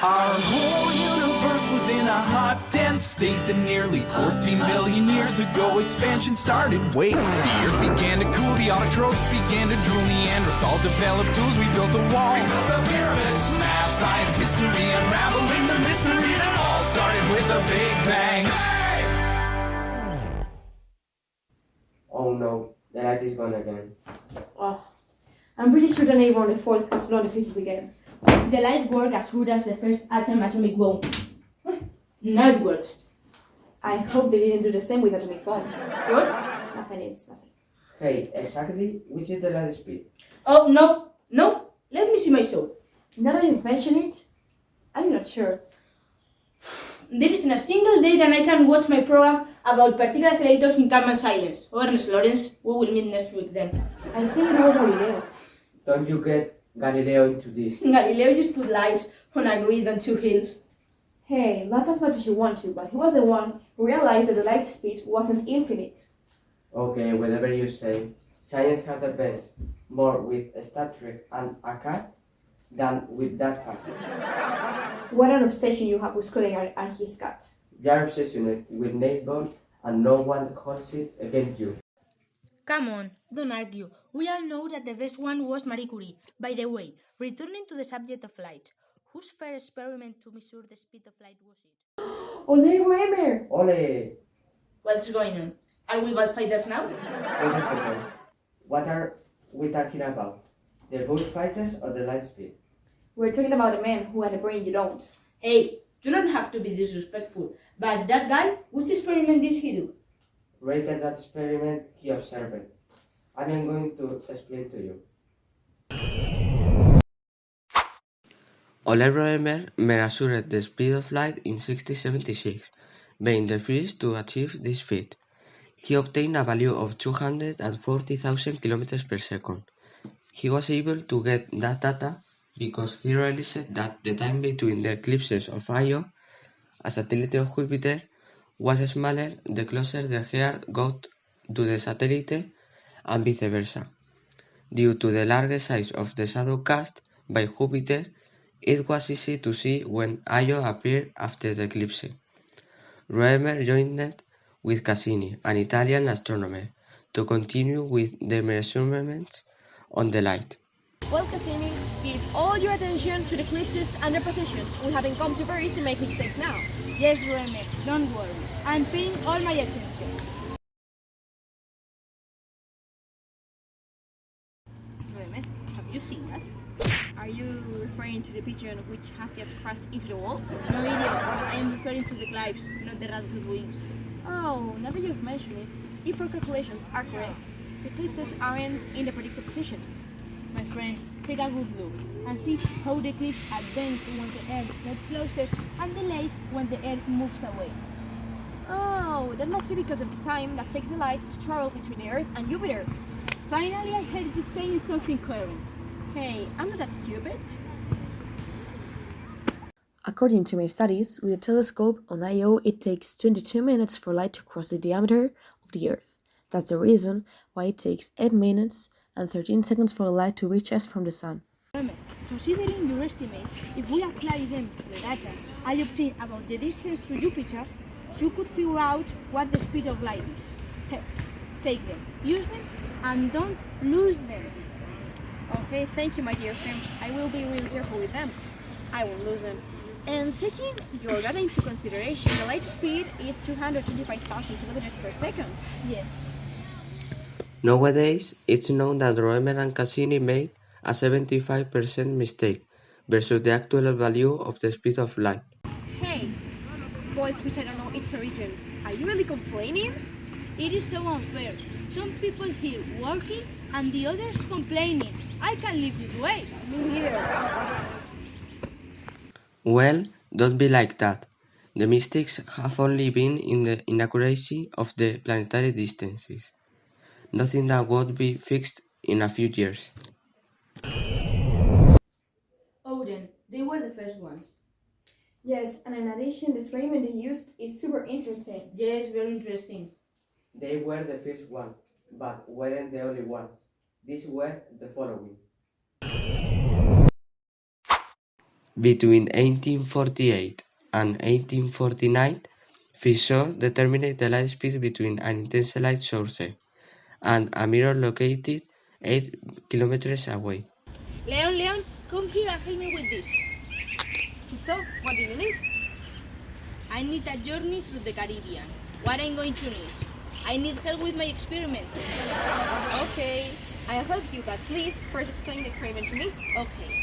Our whole universe was in a hot, dense state that nearly 14 billion years ago expansion started. Wait, the earth began to cool, the autotrophs began to drool, Neanderthals developed tools, we built a wall. We built the pyramids, math, science, history, unraveling the mystery that all started with a Big Bang. Hey! Oh no, the light is gone again. Oh, I'm pretty sure the neighbor on the fourth has blown the fuses again. The light worked as good as the first atomic bomb. Now it works. I hope they didn't do the same with atomic bomb. What? Nothing is nothing. Hey, exactly which is the light speed? Oh, no. Let me see my show. Now that you've mentioned it, I'm not sure. There isn't a single day that I can watch my program about particle accelerators in calm and silence. Oh, Ernest Lawrence, we will meet next week then. I think it was Galileo. Don't you get Galileo into this? Galileo just put lights on a grid on two hills. Hey, laugh as much as you want to, but he was the one who realized that the light speed wasn't infinite. Okay, whatever you say. Science has advanced more with Star Trek and a cat than with that fact. What an obsession you have with Schrödinger and his cat. You are obsessed with Naisbone and no one holds it against you. Come on, don't argue. We all know that the best one was Marie Curie. By the way, returning to the subject of light, whose first experiment to measure the speed of light was it? Ole Reimer! Ole! What's going on? Are we bad fighters now? Wait a second. What are we talking about? The bullfighters or the light speed? We're talking about a man who had a brain you don't. Hey, you don't have to be disrespectful, but that guy, which experiment did he do? Later that experiment he observed. I am going to explain to you. Ole Roemer measured the speed of light in 1676, being the first to achieve this feat. He obtained a value of 240,000 kilometers per second. He was able to get that data because he realized that the time between the eclipses of Io, a satellite of Jupiter, was smaller the closer the Earth got to the satellite, and vice versa. Due to the large size of the shadow cast by Jupiter, it was easy to see when Io appeared after the eclipse. Roemer joined with Cassini, an Italian astronomer, to continue with the measurements on the light. Well, Cassini, give all your attention to the eclipses and their positions. We haven't come to Paris to make mistakes now. Yes, Remy, don't worry. I'm paying all my attention. Remy, have you seen that? Are you referring to the pigeon which has just crashed into the wall? No, idiot. I am referring to the cliffs, not the rat with wings. Oh, now that you've mentioned it, if our calculations are correct, the eclipses aren't in the predicted positions. My friend, take a good look and see how the cliffs advance when the Earth gets closer and delay when the Earth moves away. Oh, that must be because of the time that takes the light to travel between the Earth and Jupiter. Finally, I heard you saying something coherent. Hey, I'm not that stupid. According to my studies, with a telescope on Io, it takes 22 minutes for light to cross the diameter of the Earth. That's the reason why it takes 8 minutes and 13 seconds for the light to reach us from the sun. Considering your estimates, if we apply them to the data I obtained about the distance to Jupiter, you could figure out what the speed of light is. Hey, take them, use them, and don't lose them. Okay, thank you, my dear friend. I will be really careful with them. I won't lose them. And taking your data into consideration, the light speed is 225,000 kilometers per second. Yes. Nowadays, it's known that Roemer and Cassini made a 75% mistake versus the actual value of the speed of light. Hey, boys which I don't know its origin. Are you really complaining? It is so unfair. Some people here working and the others complaining. I can't live this way. Me neither. Well, don't be like that. The mistakes have only been in the inaccuracy of the planetary distances. Nothing that won't be fixed in a few years. Odin, they were the first ones. Yes, and in addition, the experiment they used is super interesting. Yes, very interesting. They were the first one, but weren't the only ones. These were the following. Between 1848 and 1849, Fizeau determined the light speed between an intense light source and a mirror located 8 kilometers away. Leon, come here and help me with this. So, what do you need? I need a journey through the Caribbean. What I'm going to need? I need help with my experiment. Okay, I'll help you, but please first explain the experiment to me. Okay.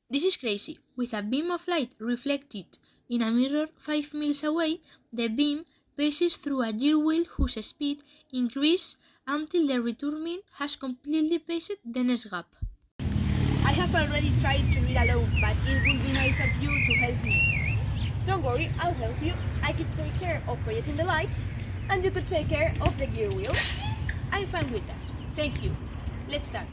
This is crazy. With a beam of light reflected in a mirror 5 miles away, the beam passes through a gear wheel whose speed increases until the return beam has completely passed the next gap. I have already tried to read alone, but it would be nice of you to help me. Don't worry, I'll help you. I could take care of projecting the lights, and you could take care of the gear wheel. I'm fine with that. Thank you. Let's start.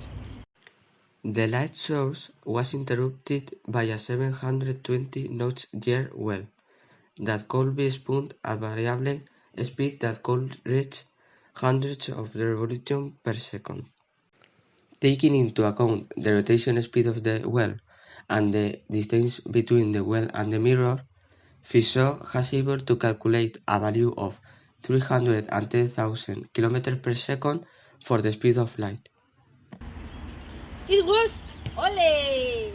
The light source was interrupted by a 720 gear well that could be spun at variable speed that could reach hundreds of revolutions per second. Taking into account the rotation speed of the well and the distance between the well and the mirror, Fizeau has able to calculate a value of 310,000 km per second for the speed of light. It works! Ole!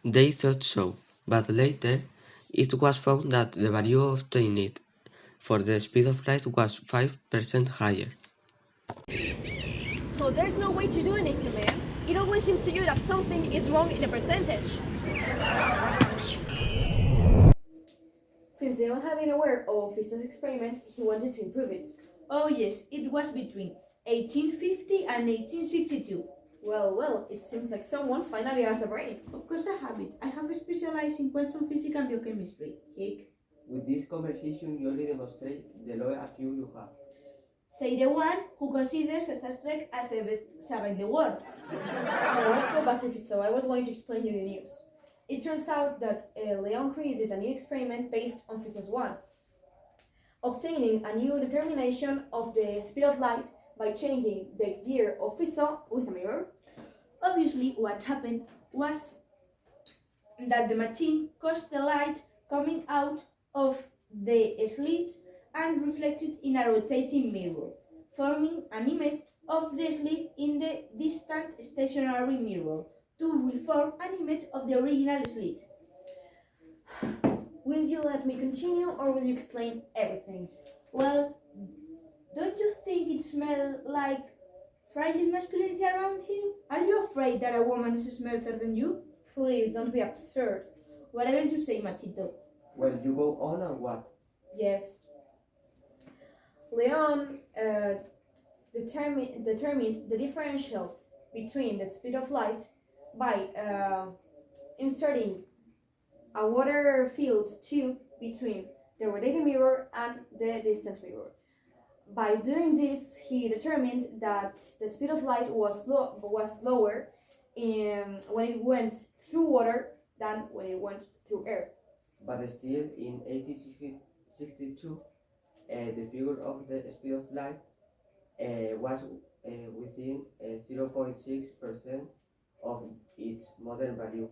They thought so, but later it was found that the value obtained for the speed of light was 5% higher. So there's no way to do anything, man. It always seems to you that something is wrong in a percentage. Since Leon had been aware of Fizeau's experiment, he wanted to improve it. Oh yes, it was between 1850 and 1862. Well, it seems like someone finally has a brain. Of course I have it. I have specialized in quantum physics and biochemistry. Hick. With this conversation, you only demonstrate the low IQ you have. Say the one who considers Star Trek as the best saga in the world. Now let's go back to Fizeau. I was going to explain you the news. It turns out that Leon created a new experiment based on Fizeau's one, obtaining a new determination of the speed of light by changing the gear of Fizeau with a mirror. Obviously, what happened was that the machine caused the light coming out of the slit and reflected in a rotating mirror, forming an image of the slit in the distant stationary mirror to reform an image of the original slit. Will you let me continue or will you explain everything? Well, don't you think it smells like fragile masculinity around here? Are you afraid that a woman is smarter than you? Please don't be absurd. Whatever you say, Machito. Well, you go on and what? Yes. Leon determined the differential between the speed of light by inserting a water filled tube between the rotating mirror and the distant mirror. By doing this, he determined that the speed of light was lower when it went through water than when it went through air. But still, in 1862, the figure of the speed of light was within 0.6% of its modern value.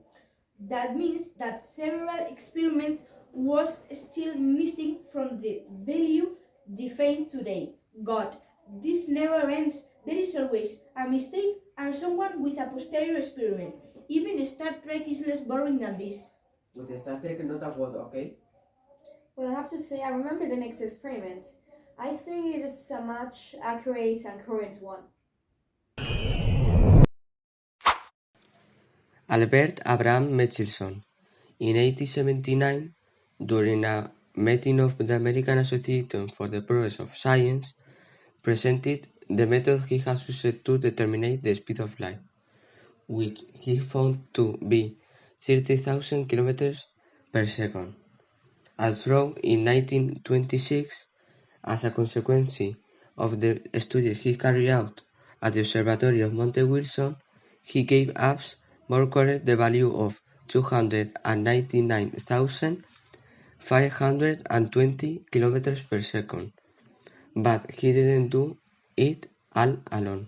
That means that several experiments was still missing from the value defined today. God, this never ends. There is always a mistake and someone with a posterior experiment. Even Star Trek is less boring than this. With Star Trek, not a word, okay? Well, I have to say, I remember the next experiment. I think it is a much accurate and current one. Albert Abraham Michelson, in 1879, during a meeting of the American Association for the Progress of Science, presented the method he has used to determine the speed of light, which he found to be 30,000 km per second. Although in 1926, as a consequence of the study he carried out at the Observatory of Monte Wilson, he gave us more correct the value of 299,520 km per second, but he didn't do it all alone.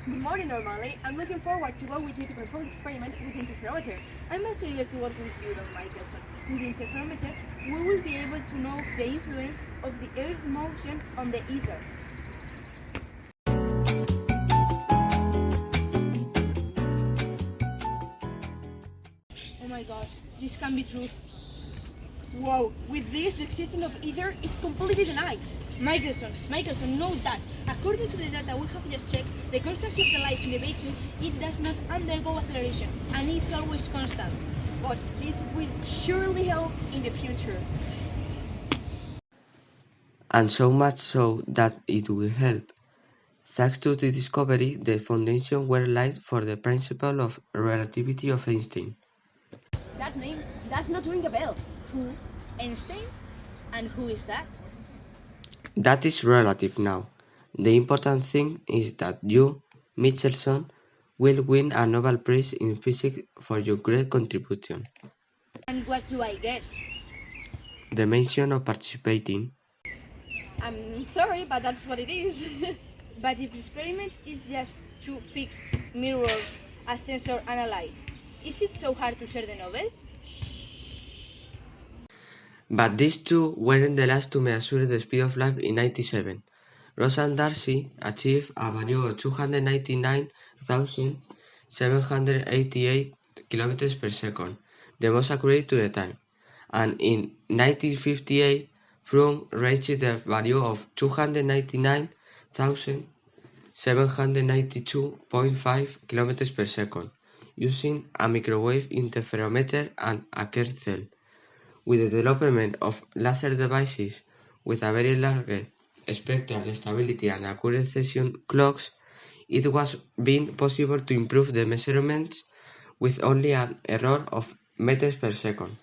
Good morning, normally. I'm looking forward to go with you to perform the experiment with interferometer. I'm also eager to work with you, Don Michelson. With the interferometer, we will be able to know the influence of the Earth's motion on the ether. Oh my god, this can be true. Whoa, with this, the existence of ether is completely denied. Michelson, note that, according to the data we have just checked, the constancy of the light in the vacuum, it does not undergo acceleration, and it's always constant. But this will surely help in the future. And so much so that it will help. Thanks to the discovery, the foundations were laid for the principle of relativity of Einstein. That name does not ring a bell. Who? Einstein? And who is that? That is relative now. The important thing is that you, Michelson, will win a Nobel Prize in Physics for your great contribution. And what do I get? The mention of participating. I'm sorry, but that's what it is. But if the experiment is just to fix mirrors, a sensor and a light, is it so hard to share the Nobel? But these two weren't the last to measure the speed of light in 1997. Ross and Darcy achieved a value of 299,788 km per second, the most accurate to the time. And in 1958, Froome reached the value of 299,792.5 km per second, using a microwave interferometer and a Kerr cell. With the development of laser devices with a very large spectral stability and accurate session clocks, it was been possible to improve the measurements with only an error of meters per second.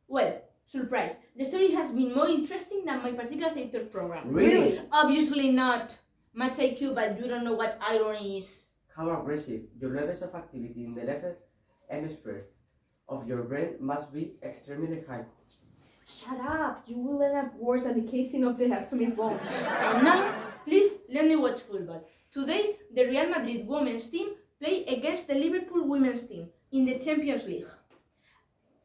Well, surprise, the story has been more interesting than my particular theater program. Really? Obviously not. Much IQ, but you don't know what irony is. How aggressive. Your levels of activity in the left hemisphere of your brain must be extremely high. Shut up! You will end up worse than the casing of the atomic bomb. And now, please let me watch football. Today, the Real Madrid women's team play against the Liverpool women's team in the Champions League.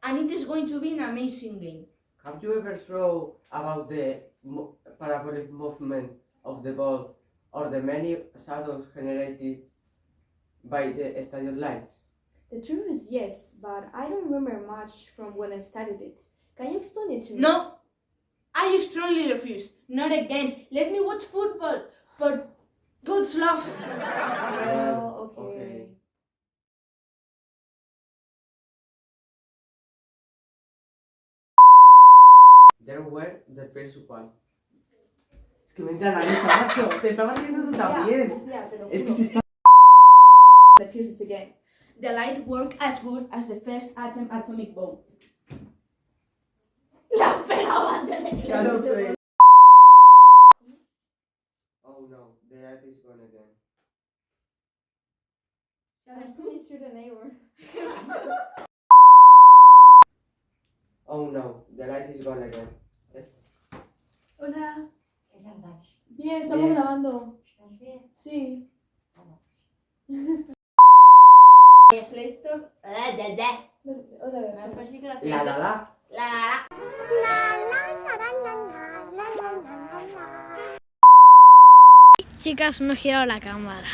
And it is going to be an amazing game. Have you ever thought about the parabolic movement of the ball or the many shadows generated by the stadium lights? The truth is yes, but I don't remember much from when I studied it. Can you explain it to me? No, I strongly refuse. Not again. Let me watch football. For God's love. Well, okay. There were the first one. Es que me entra la risa, macho. Te estaba haciendo eso también. Yeah, pero Es que se está... the fuses again. The light worked as good as the first atomic bomb. La pegaba antes de Ya lo sé. Oh no, the light is gone again. I'm pretty sure the neighbor. Oh no, the light is gone again. Hola. ¿Qué tal, Max? Bien, estamos Bien. grabando. ¿Estás bien? Sí. Vamos. Selector. Otra vez. Me parece que La la la. La. Chicas, no he girado la cámara.